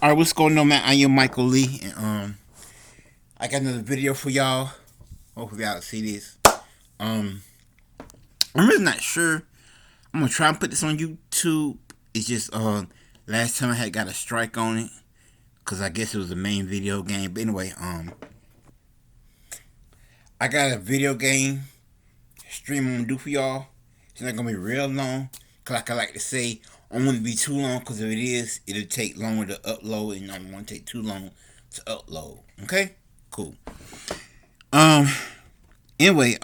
Alright, what's going on, man? I am Michael Lee, and I got another video for y'all. Hopefully y'all see this. Um, I'm really not sure. I'm gonna try and put this on YouTube. It's just last time I had got a strike on it because I guess it was the main video game. But anyway, I got a video game stream I'm gonna do for y'all. It's not gonna be real long, cause like I like to say, I don't want it to be too long. Cause if it is, it'll take longer to upload, and I don't want to take too long to upload. Okay, cool. Um. Anyway,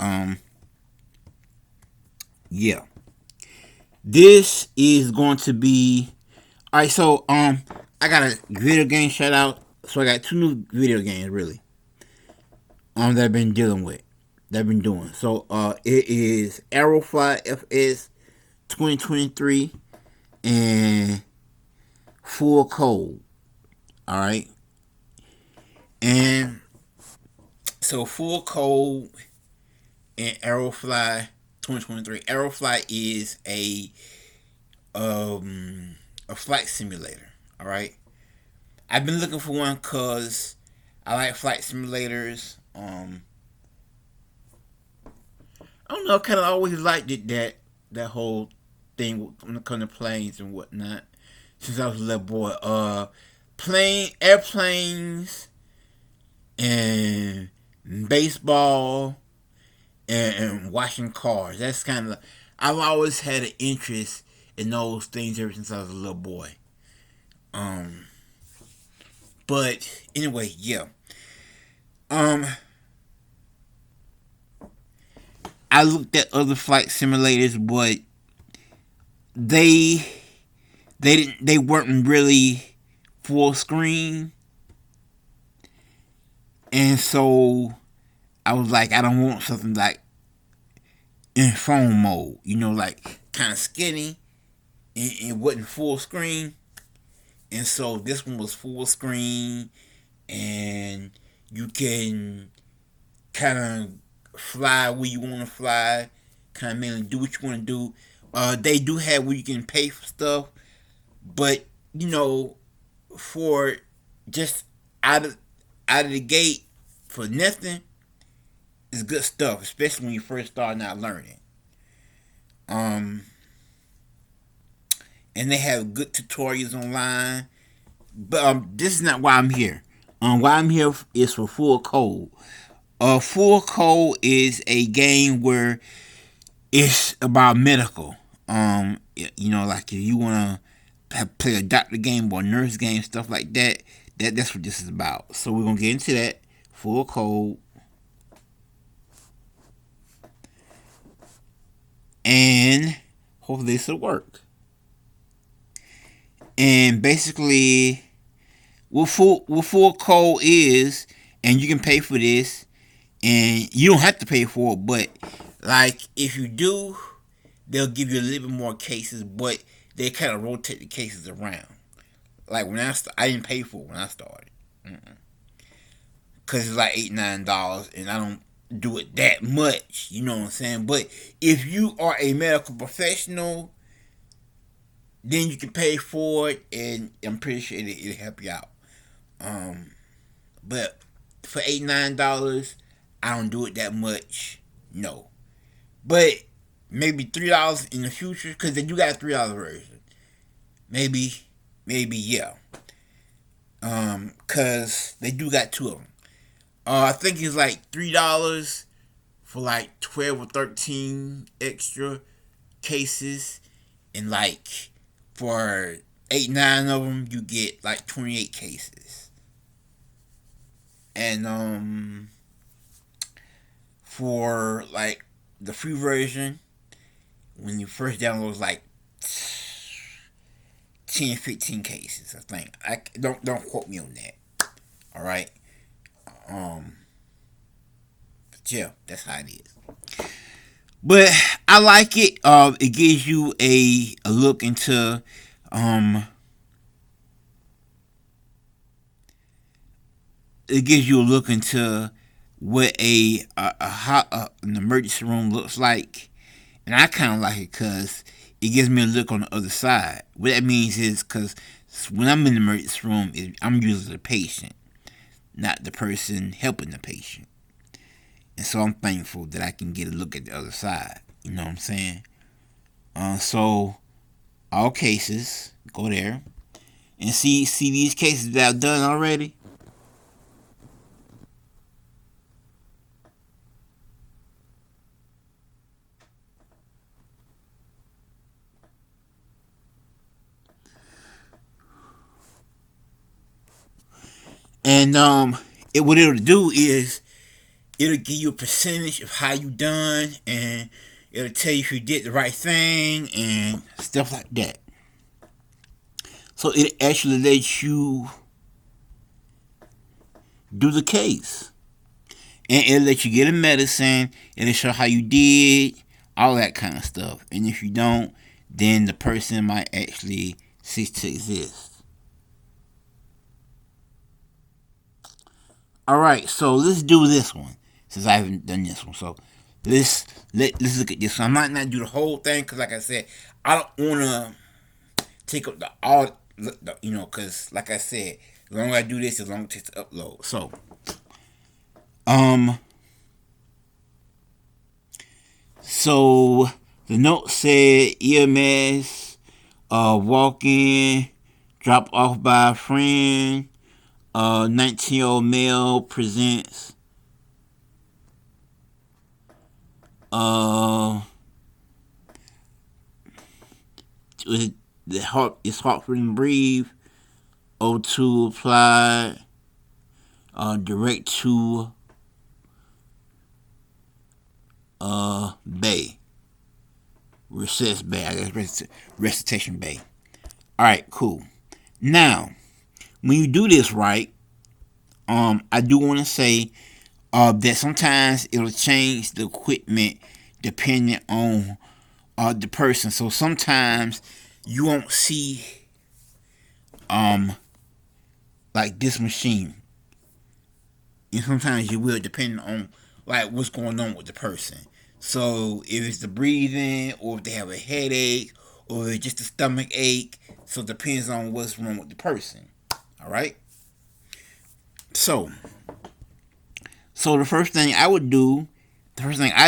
yeah. This is going to be alright. So, I got a video game shout out. So I got two new video games really. That I've been dealing with, that I've been doing. So, it is Aerofly FS 2023 and Full Code. All right, and so Full Code and Aerofly 2023. Aerofly is a flight simulator. All right, I've been looking for one because I like flight simulators. I don't know. I kind of always liked it, that whole thing when it comes to planes and whatnot. Since I was a little boy, airplanes, and baseball, and washing cars. That's kind of, I've always had an interest in those things ever since I was a little boy. Um, but anyway, yeah. Um, I looked at other flight simulators, but they they weren't really full screen, and so I was like, I don't want something like in phone mode, like kind of skinny, and it wasn't full screen. And so this one was full screen, and you can kind of fly where you want to fly, kind of mainly do what you want to do. They do have where you can pay for stuff, but for just out of out of the gate for nothing is good stuff, especially when you first starting out learning. Um, and they have good tutorials online. But this is not why I'm here. Why I'm here is for Full Code. Full Code is a game where it's about medical. Like if you wanna play a doctor game or a nurse game, stuff like that. That's what this is about. So we're gonna get into that. Full Code, and hopefully this will work. And basically, what full code is, and you can pay for this, and you don't have to pay for it, but like if you do, they'll give you a little bit more cases, but they kind of rotate the cases around. Like I didn't pay for it when I started, because it's like $8-9, and I don't do it that much. You know what I'm saying? But if you are a medical professional, then you can pay for it, and I'm pretty sure it'll help you out. Um, but for $8-9, I don't do it that much. No, but maybe $3 in the future, because they do got a $3 version. Maybe yeah. Cause they do got two of them. I think it's like $3 for like 12 or 13 extra cases, and like for 8-9 of them, you get like 28 cases. And for like the free version, when you first download, it's like 10, 15 cases. I think. I don't quote me on that. All right. Um. But yeah, that's how it is. But I like it. It gives you a look into um. It gives you a look into what an emergency room looks like, and I kind of like it because it gives me a look on the other side. What that means is because when I'm in the emergency room, I'm usually the patient, not the person helping the patient. And so I'm thankful that I can get a look at the other side. You know what I'm saying? So all cases, go there and see these cases that I've done already. And what it'll do is it'll give you a percentage of how you done, and it'll tell you if you did the right thing and stuff like that. So it actually lets you do the case, and it'll let you get a medicine. It'll show how you did, all that kind of stuff. And if you don't, then the person might actually cease to exist. All right, so let's do this one since I haven't done this one. So let's look at this one. I might not do the whole thing because, like I said, I don't want to take up because like I said, the longer I do this, the longer it takes to upload. So, um, so the note said EMS, walk in, drop off by a friend. 19-year-old male presents the heart is hard for him to breathe. O2 applied. Direct to bay. Recess bay. I guess recitation bay. Alright, cool. Now, when you do this right, I do want to say that sometimes it'll change the equipment depending on the person. So sometimes you won't see like this machine, and sometimes you will, depending on like what's going on with the person. So if it's the breathing, or if they have a headache, or if it's just a stomach ache, so it depends on what's wrong with the person. All right. So the first thing I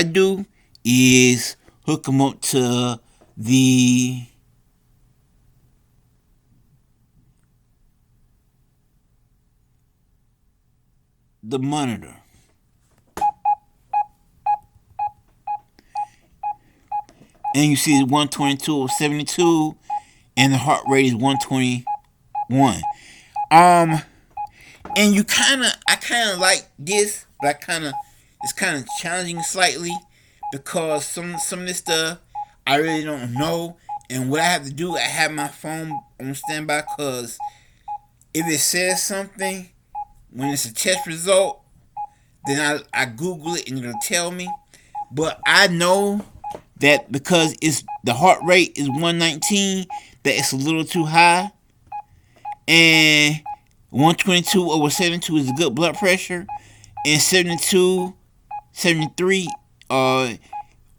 do is hook them up to the monitor. And you see 122 or 72, and the heart rate is 121. And I kind of like this, but it's kind of challenging slightly because some of this stuff I really don't know. And what I have to do, I have my phone on standby because if it says something when it's a test result, then I Google it and it'll tell me. But I know that because it's the heart rate is 119, that it's a little too high, and 122 over 72 is a good blood pressure, and 72, 73 over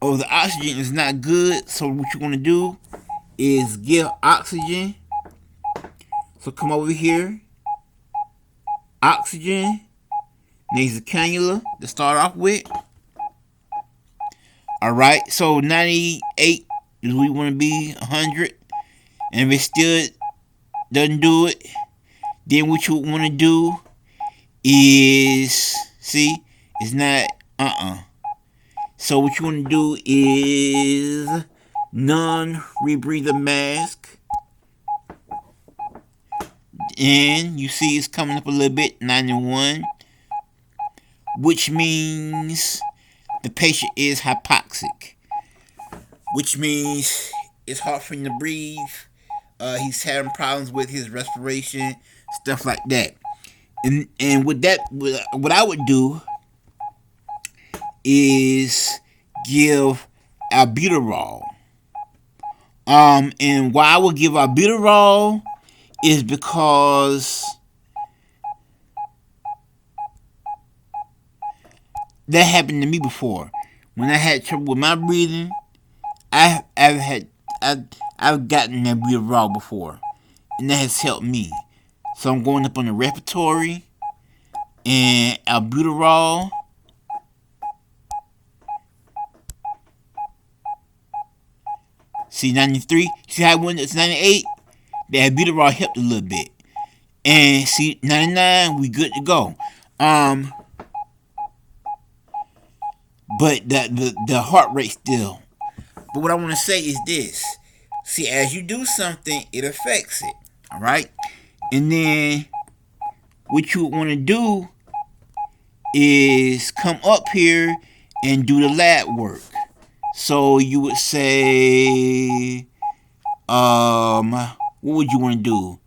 the oxygen is not good. So what you want to do is give oxygen. So come over here, oxygen, nasal cannula to start off with. Alright, so 98 is we want to be 100. And if it still doesn't do it, then what you want to do is, see, it's not, So what you want to do is non-rebreather mask. And you see it's coming up a little bit, 91. Which means the patient is hypoxic, which means it's hard for him to breathe. He's having problems with his respiration, stuff like that. And with that, what I would do is give albuterol. And why I would give albuterol is because that happened to me before. When I had trouble with my breathing, I've gotten albuterol before, and that has helped me. So I'm going up on the respiratory and albuterol. See, 93. See how when it's 98, the albuterol helped a little bit. And see, 99, we good to go. But the heart rate still. But what I want to say is this. See, as you do something, it affects it. All right? And then what you want to do is come up here and do the lab work. So you would say, what would you want to do?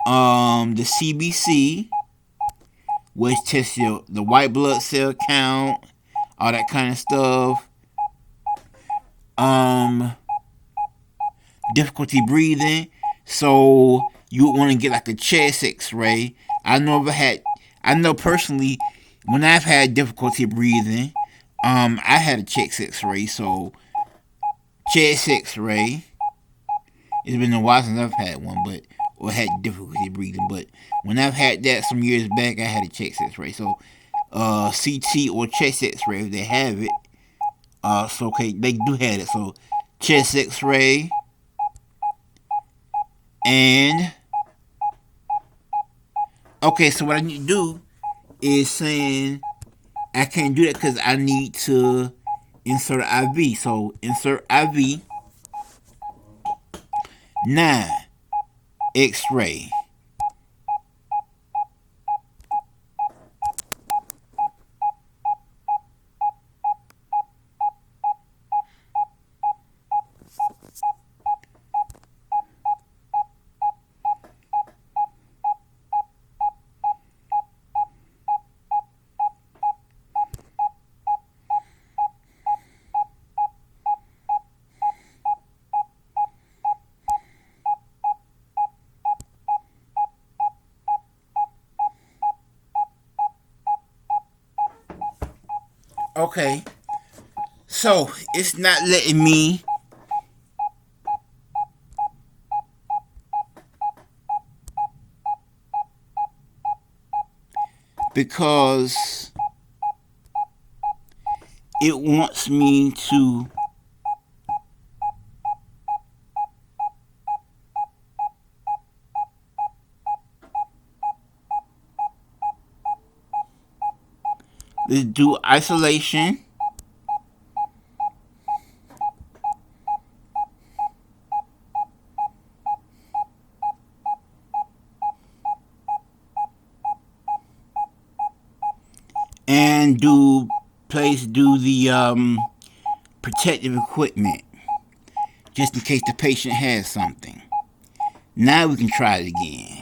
The CBC, which tests the white blood cell count, all that kind of stuff. Difficulty breathing. So you would want to get like a chest X-ray. I know personally, when I've had difficulty breathing, I had a chest X-ray. So chest X-ray. It's been a while since I've had one, or had difficulty breathing. But when I've had that some years back, I had a chest X-ray. So CT or chest X-ray, if they have it. So okay, they do have it. So chest X-ray. And okay, so what I need to do is saying I can't do that because I need to insert IV. So insert IV. 9. X-ray. Okay, so it's not letting me because it wants me to do isolation. And do the protective equipment just in case the patient has something. Now we can try it again.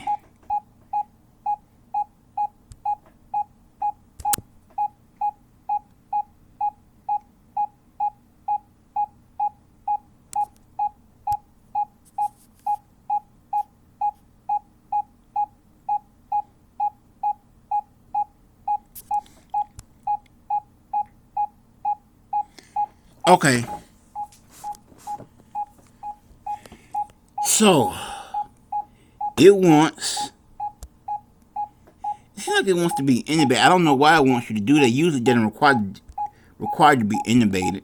Okay. So it seems like it wants to be intubated. I don't know why it wants you to do that. Usually it doesn't required to be intubated.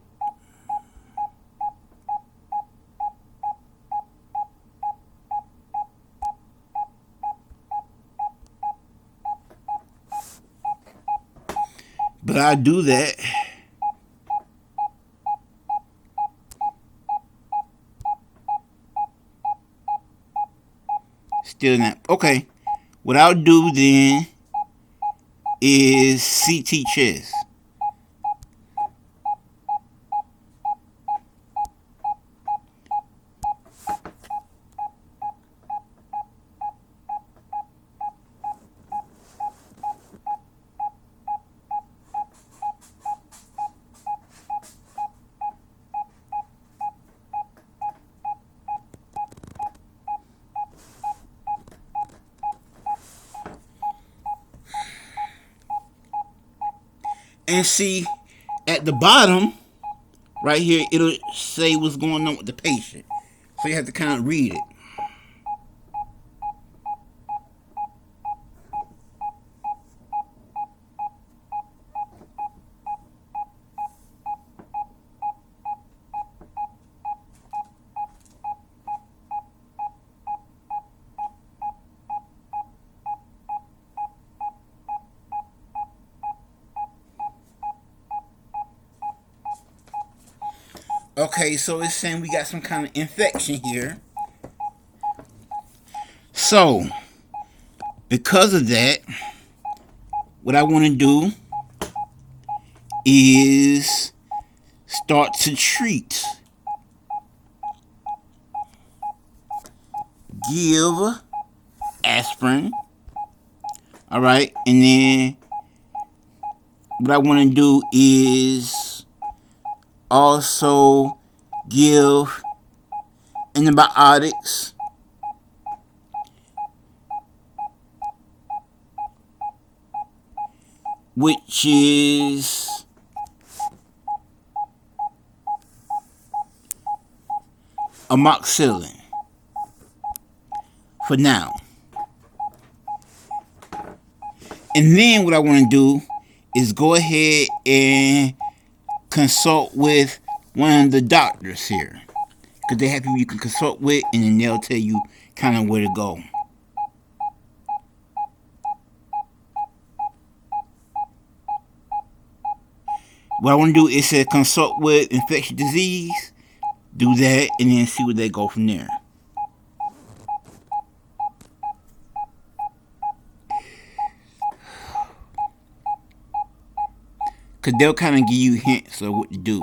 But I'll do that. Still not. Okay. What I'll do then is CT chest. And see, at the bottom, right here, it'll say what's going on with the patient. So you have to kind of read it. Okay, so it's saying we got some kind of infection here. So, because of that, what I want to do is start to treat. Give aspirin. All right, and then what I want to do is also give antibiotics, which is amoxicillin for now. And then what I want to do is go ahead and consult with one of the doctors here, because they have people you can consult with, and then they'll tell you kind of where to go. What I want to do is to consult with infectious disease, do that, and then see where they go from there. Because they'll kind of give you hints of what to do.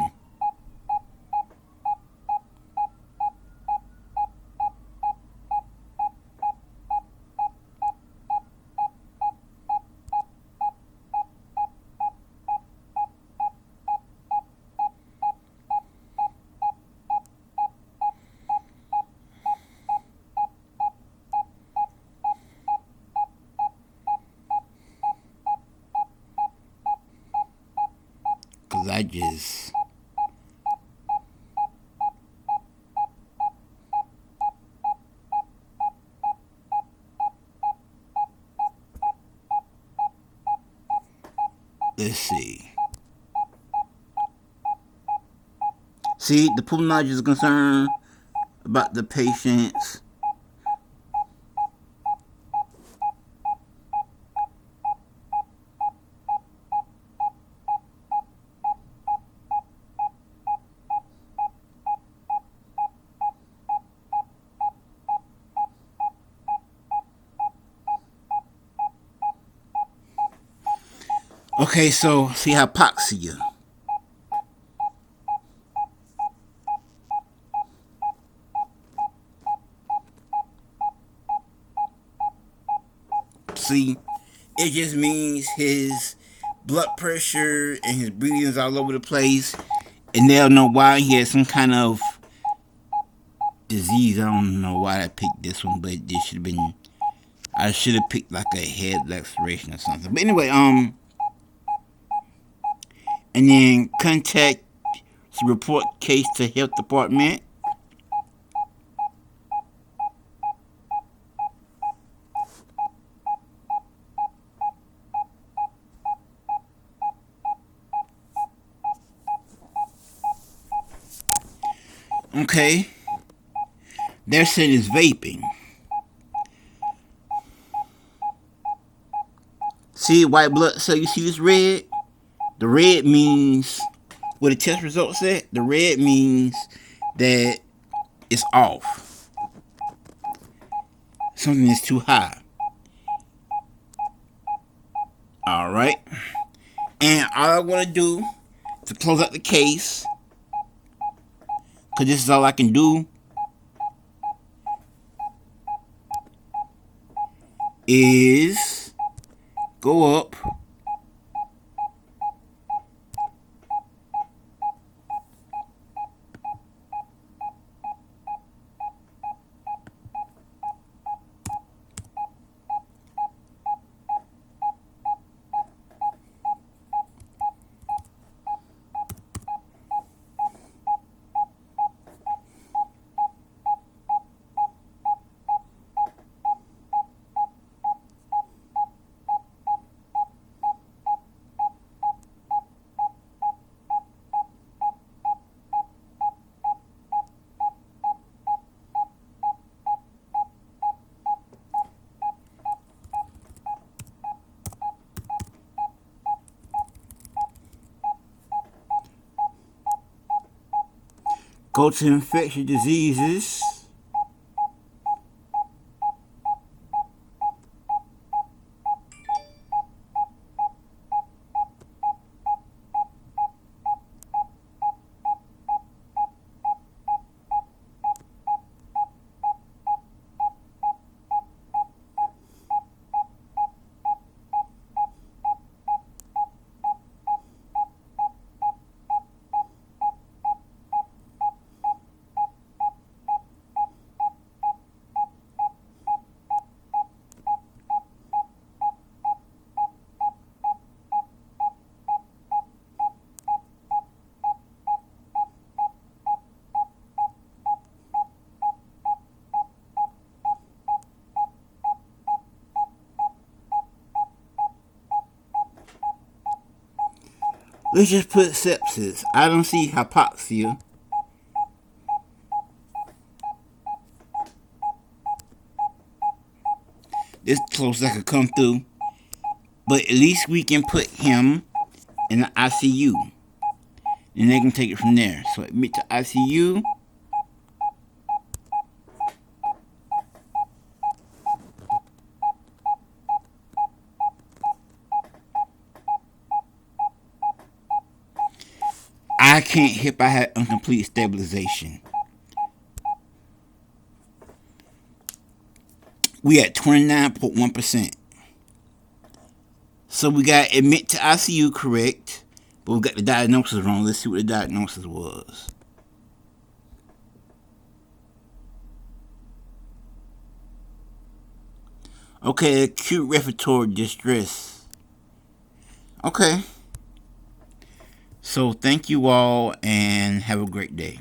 Because I just... Let's see. See, the pulmonologist is concerned about the patient's okay, so see hypoxia. See, it just means his blood pressure and his breathing is all over the place, and they'll know why he has some kind of disease. I don't know why I picked this one, but this should have been... I should have picked like a head laceration or something. But anyway, and then contact to report case to health department. Okay. They're saying it's vaping. See white blood cell, you see this red? The red means what the test results said. The red means that it's off. Something is too high. Alright. And all I want to do to close out the case, because this is all I can do, is go up Go to infectious diseases. Let's just put sepsis. I don't see hypoxia. This close I could come through. But at least we can put him in the ICU. And they can take it from there. So admit to ICU. I can't hip. I had incomplete stabilization. We at 29.1%. So we got admit to ICU correct, but we got the diagnosis wrong. Let's see what the diagnosis was. Okay, acute respiratory distress. Okay. So thank you all and have a great day.